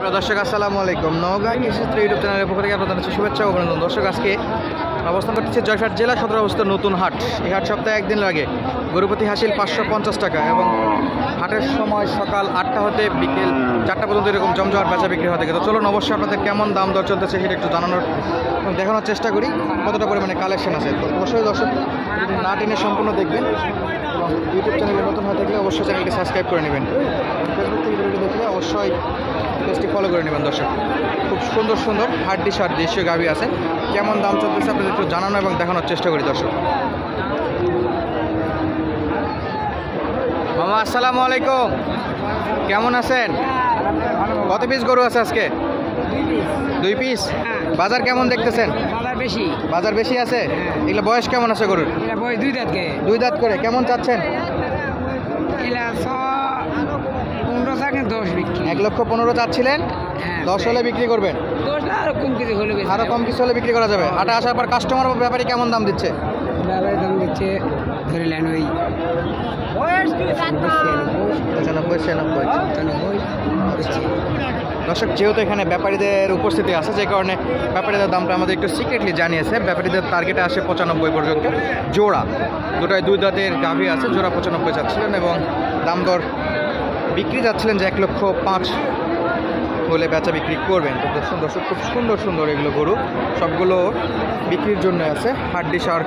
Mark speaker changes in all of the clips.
Speaker 1: দর্শক আসসালামু আলাইকুম। নওগাঁ কৃষিচিত্র ইউটিউব চ্যানেলের পক্ষ থেকে আপনাদের শুভেচ্ছা ও অভিনন্দন। দর্শক, আজকে অবস্থান করতেছে জয়পুরহাট জেলা সদর অবস্থিত নতুন হাট। এই হাট সপ্তাহে একদিন লাগে। গরুপতি হাসিল 550 টাকা এবং হাটের সময় সকাল 8টা হতে বিকেল 4টা পর্যন্ত এরকম জমজমাট বেচা বিক্রি হয়ে থাকে। তো চলুন অবশ্যই আপনাদের কেমন দাম দর চলতেছে সেটা একটু জানানোর এবং দেখানোর চেষ্টা করি কতটা পরিমাণে কালেকশন আছে। তো অবশ্যই দর্শক না টেনে সম্পূর্ণ দেখবেন এবং ইউটিউব চ্যানেলে নতুন হয়ে থাকলে অবশ্যই চ্যানেলটি সাবস্ক্রাইব করে নেবেন। ফেসবুক থেকে ভিডিওটি দেখলে অবশ্যই পেজটি ফলো করে নেবেন। দর্শক, খুব সুন্দর সুন্দর হাড্ডি সার দেশীয় গাভী আছে। কেমন দাম চলতেছে আপনাদের একটু জানানো এবং দেখানোর চেষ্টা করি। দর্শক মামা আসসালামু আলাইকুম, কেমন আছেন? কত পিস গরু আছে আজকে? 2 পিস। বাজার কেমন দেখতেছেন? বাজার বেশি আছে। এগুলো বয়স কেমন আছে গরুর? 2 দাঁত করে। কেমন চাচ্ছেন? 1,15,000 চাচ্ছিলেন, 10 হলে বিক্রি করবেন? আরো কম কিছু হলে বিক্রি করা যাবে। হাটে আসার পর কাস্টমার ব্যাপারে কেমন দাম দিচ্ছে?
Speaker 2: ধরিলেন ওই
Speaker 1: 95-96। দর্শক, যেহেতু এখানে ব্যাপারীদের উপস্থিতি আছে, যে কারণে ব্যাপারীদের দামটা আমাদের একটু সিক্রেটলি জানিয়েছে। ব্যাপারীদের টার্গেটে আসে 95 পর্যন্ত জোড়া। দুটায় 2 দাঁতের গাভী আছে, জোড়া 95 চাচ্ছিলেন এবং দাম দর বিক্রি যাচ্ছিলেন যে 1,05,000 হলে বেচা বিক্রি করবেন। তো দর্শক, খুব সুন্দর সুন্দর এগুলো গরু, সবগুলো বিক্রির জন্য আছে। হাড্ডি সার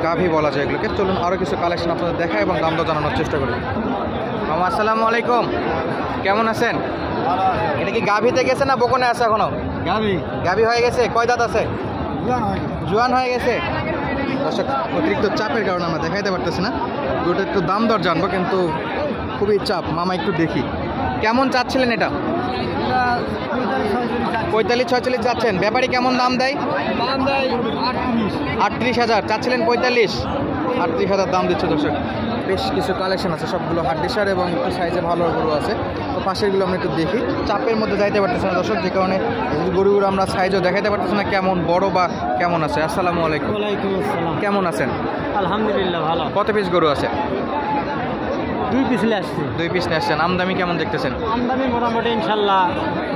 Speaker 1: গাভী বলা যায় এগুলোকে। চলুন আরও কিছু কালেকশন আপনাদের দেখা এবং দাম দর জানানোর চেষ্টা করি। মামা আসসালামু আলাইকুম, কেমন আছেন? এটা কি গাভীতে গেছে না বকনে আছে এখনো? গাভী হয়ে গেছে। কয় দাঁত আছে? জোয়ান হয়ে গেছে। দর্শক, অতিরিক্ত চাপের কারণে আমরা দেখাইতে পারতেছি না। গরুটা একটু দাম দর জানবো, কিন্তু খুবই চাপ। মামা একটু দেখি কেমন চাচ্ছিলেন এটা? 45-46 চাচ্ছেন। ব্যাপারী কেমন দাম দেয়? 38,000 চাচ্ছিলেন, 38,000 দাম দিচ্ছে। দর্শক, বেশ কিছু কালেকশন আছে, সবগুলো হাড্ডি সার এবং একটু সাইজে ভালো গরু আছে। তো পাশেরগুলো আমরা একটু দেখি। চাপের মধ্যে যাইতে পারতেছে না দর্শক, যে কারণে গরুগুলো আমরা সাইজও দেখাইতে পারতেছি না কেমন বড় বা কেমন আছে। আসসালামু আলাইকুম। কেমন আছেন?
Speaker 2: আলহামদুলিল্লাহ ভালো।
Speaker 1: কত পিস গরু আছে?
Speaker 2: 2 পিস নিয়ে আসছি।
Speaker 1: 2 পিস নিয়ে আসছেন। আমদামি কেমন দেখতেছেন?
Speaker 2: আমদানি মোটামুটি ইনশাল্লাহ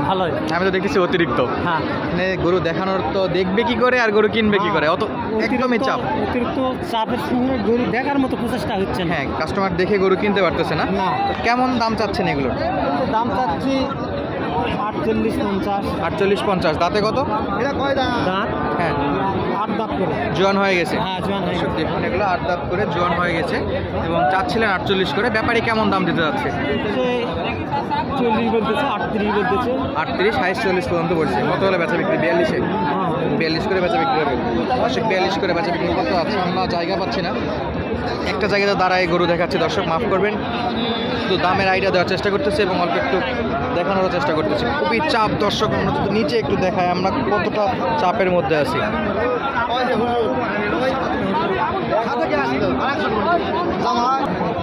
Speaker 2: ভালোই।
Speaker 1: আমি তো দেখতেছি অতিরিক্ত।
Speaker 2: হ্যাঁ,
Speaker 1: মানে গরু দেখানোর তো দেখবে কি করে আর গরু কিনবে কি করে? অত একদমই চাপ।
Speaker 2: অতিরিক্ত চাপের সঙ্গে গরু দেখার মতো প্রচেষ্টা হচ্ছে না।
Speaker 1: হ্যাঁ, কাস্টমার দেখে গরু কিনতে পারতেছে না। তো কেমন দাম চাচ্ছেন এগুলোর?
Speaker 2: দাম চাচ্ছি
Speaker 1: 48-50। দাঁতে কত?
Speaker 2: দাঁত
Speaker 1: হ্যাঁ,
Speaker 2: 8 দাঁত করে।
Speaker 1: জোয়ান হয়ে গেছে।
Speaker 2: হ্যাঁ, জোয়ান হয়ে গেছে।
Speaker 1: দেখুন, এগুলো 8 দাঁত করে জোয়ান হয়ে গেছে এবং চাচ্ছিলেন 48 করে। ব্যাপারী কেমন দাম দিতে যাচ্ছে?
Speaker 2: 40 বলতেছে, 38 বলতেছে।
Speaker 1: 38, 40 পর্যন্ত বলছে। কত হলে বেচা বিক্রি? 42-এ। 42 করে বেচা বিক্রি হবে। 42 করে বেচা বিক্রি করতে পারছি আমরা, জায়গা পাচ্ছি না। একটা জায়গাতে দাঁড়ায় গরু দেখাচ্ছি। দর্শক মাফ করবেন, শুধু দামের আইডিয়া দেওয়ার চেষ্টা করতেছি এবং অল্প একটু দেখানোর চেষ্টা করতেছি। খুবই চাপ দর্শক, আমরা যদি নিচে একটু দেখাই আমরা কতটা চাপের মধ্যে আছি।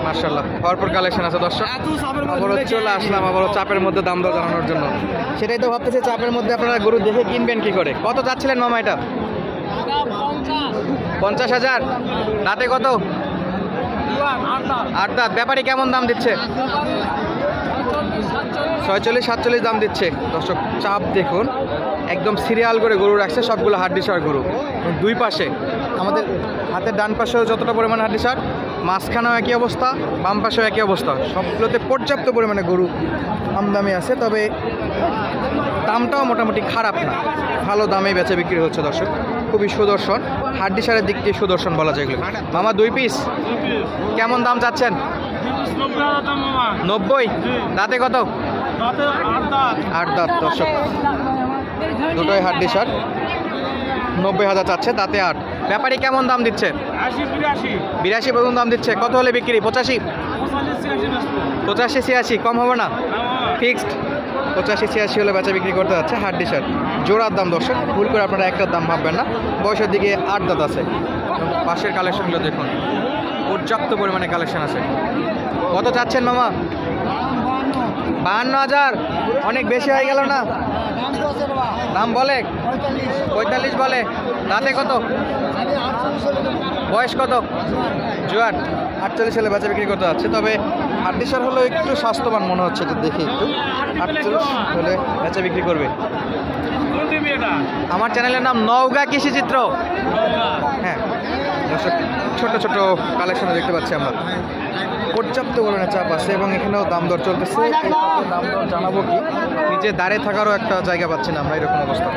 Speaker 1: মাশাআল্লাহ, ভরপুর কালেকশন আছে দর্শক। আবারও চলে আসলাম আবারও চাপের মধ্যে দাম দর জানানোর জন্য। সেটাই তো ভাবতেছি, চাপের মধ্যে আপনারা গরু দেখে কিনবেন কি করে? কত চাচ্ছিলেন মামা এটা? 50,000। দাঁতে কত? 8 দাঁত। ব্যাপারী কেমন দাম দিচ্ছে? 46-47 দাম দিচ্ছে। দর্শক, চাপ দেখুন, একদম সিরিয়াল করে গরু রাখছে, সবগুলো হাড্ডি সার গরু। 2 পাশে আমাদের হাতের ডান পাশেও যতটা পরিমাণে হাড্ডি সার, মাঝখানেও একই অবস্থা, বাম পাশেও একই অবস্থা। সবগুলোতে পর্যাপ্ত পরিমাণে গরু আমদামি আছে, তবে দামটাও মোটামুটি খারাপ না, ভালো দামে বেচা বিক্রি হচ্ছে। দর্শক, খুবই সুদর্শন হাড্ডি সারের দিক দিয়ে সুদর্শন বলা যায় এগুলো। মামা 2 পিস কেমন দাম চাচ্ছেন? 90। দাঁতে কত? 8 দাঁত। দর্শক, দুটোই হাড্ডি সার, 90,000 চাচ্ছে, দাঁতে 8। ব্যাপারী কেমন দাম দিচ্ছে? 82 পর্যন্ত দাম দিচ্ছে। কত হলে বিক্রি? 85-86। কম হবে না? ফিক্সড 85-86 হলে বেচা বিক্রি করতে যাচ্ছে। হাড্ডি সার জোড়ার দাম। দর্শক, ভুল করে আপনারা একটার দাম ভাববেন না, বয়সের দিকে 8 দাঁত আছে। পাশের কালেকশনগুলো দেখুন, পর্যাপ্ত পরিমাণে কালেকশন আছে। কত চাচ্ছেন মামা? 52,000। অনেক বেশি হয়ে গেল না? দাম বলে 45 বলে। দাঁতে কত? বয়স কত? জোয়ান। 48 সালে বেচা বিক্রি করতে যাচ্ছে, তবে হাড্ডিসার হলো একটু স্বাস্থ্যবান মনে হচ্ছে, এটা দেখে একটু 48 হলে বেচা বিক্রি করবে। আমার চ্যানেলের নাম নওগাঁ কৃষিচিত্র। হ্যাঁ দর্শক, ছোট ছোট কালেকশন দেখতে পাচ্ছি আমরা, পর্যাপ্ত পরিমাণে চাপ আছে এবং এখানেও দাম দর চলতেছে। দাম দর জানাবো কি, নিচে দাঁড়িয়ে থাকারও একটা জায়গা পাচ্ছি না আমরা, এরকম অবস্থা।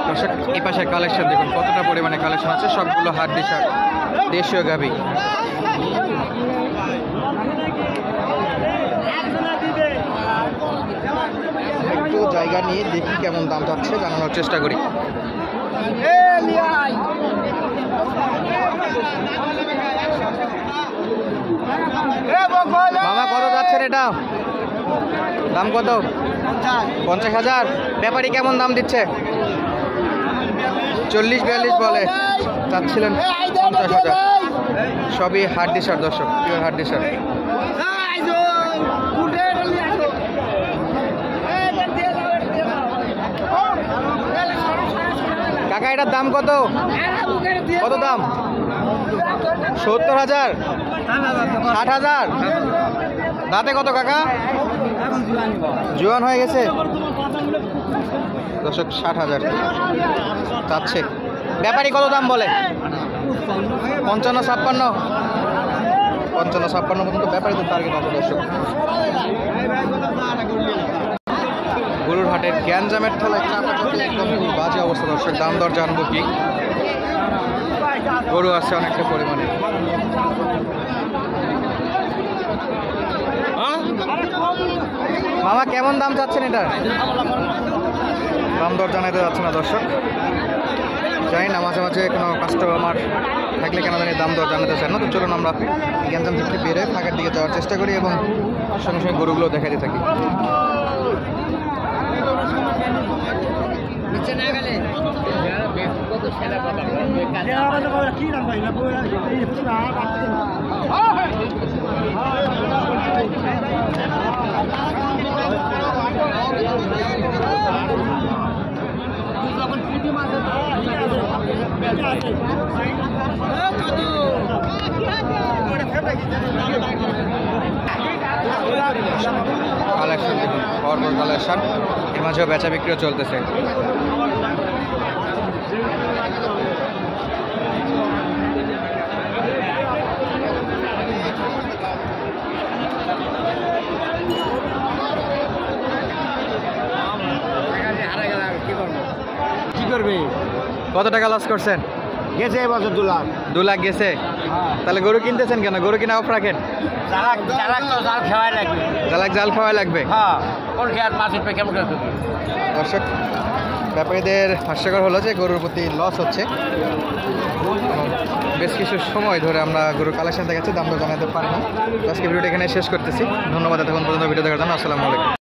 Speaker 1: দর্শক এই পাশের কালেকশন দেখুন কতটা পরিমাণে কালেকশন আছে, সবগুলো হাড্ডিসার দেশীয় গাভী। একটু জায়গা নিয়ে দেখি কেমন দাম যাচ্ছে, জানানোর চেষ্টা করি। মামা কত যাচ্ছেন এটা, দাম কত? 50,000। ব্যাপারী কেমন দাম দিচ্ছে? 40-42 বলে, চাচ্ছিলেন 50,000। সবই হাড্ডিসার দর্শক, পিওর হাড্ডিসার। কাকা এটার দাম কত? কত দাম? 70,000, 60,000। দাঁতে কত কাকা? জোয়ান হয়ে গেছে দর্শক, 60,000 চাচ্ছে। ব্যাপারী কত দাম বলে? 55-56। 55-56 পর্যন্ত ব্যাপারীদের টার্গেট আছে দর্শক। গরুর হাটের গ্যাঞ্জামের তলায় চাপাচাপি একদম বাজে অবস্থা দর্শক। দাম দর জানবো কি, গরু আছে অনেকটা পরিমাণে। মামা কেমন দাম চাচ্ছেন এটার? দাম দর জানাইতে যাচ্ছে না দর্শক, জানি না, মাঝে মাঝে কোনো কাস্টমার থাকলে কেন জানি দাম দর জানাতে চান না। তো চলুন আমরা গ্যাঞ্জাম থেকে বেরে ফাঁকের দিকে যাওয়ার চেষ্টা করি এবং সঙ্গে সঙ্গে গরুগুলো দেখাতে থাকি। কালেকশন দেখুন, ভরপুর কালেকশন, এর মাঝেও বেচা বিক্রিও চলতেছে।
Speaker 2: কি করবে?
Speaker 1: কত টাকা লস করছেন?
Speaker 2: গেছে এবছর 2 লাখ।
Speaker 1: 2 লাখ গেছে। তাহলে গরু কিনতেছেন কেন? গরু কিনা অফ রাখেন।
Speaker 2: জাল খাওয়াই লাগবে।
Speaker 1: জাল খাওয়াই লাগবে।
Speaker 2: হ্যাঁ, কোন খেয়ার মাছের পে কেমন করে?
Speaker 1: দর্শক, ব্যাপারীদের হাস্যকর হলো যে গরুর প্রতি লস হচ্ছে। বেশ কিছু সময় ধরে আমরা গরুর কালেকশন দেখাচ্ছি, দাম তো জানাতে পারি না। আজকে ভিডিওটা এখানে শেষ করতেছি। ধন্যবাদ এতক্ষণ পর্যন্ত ভিডিও দেখার জন্য। আসসালামু আলাইকুম।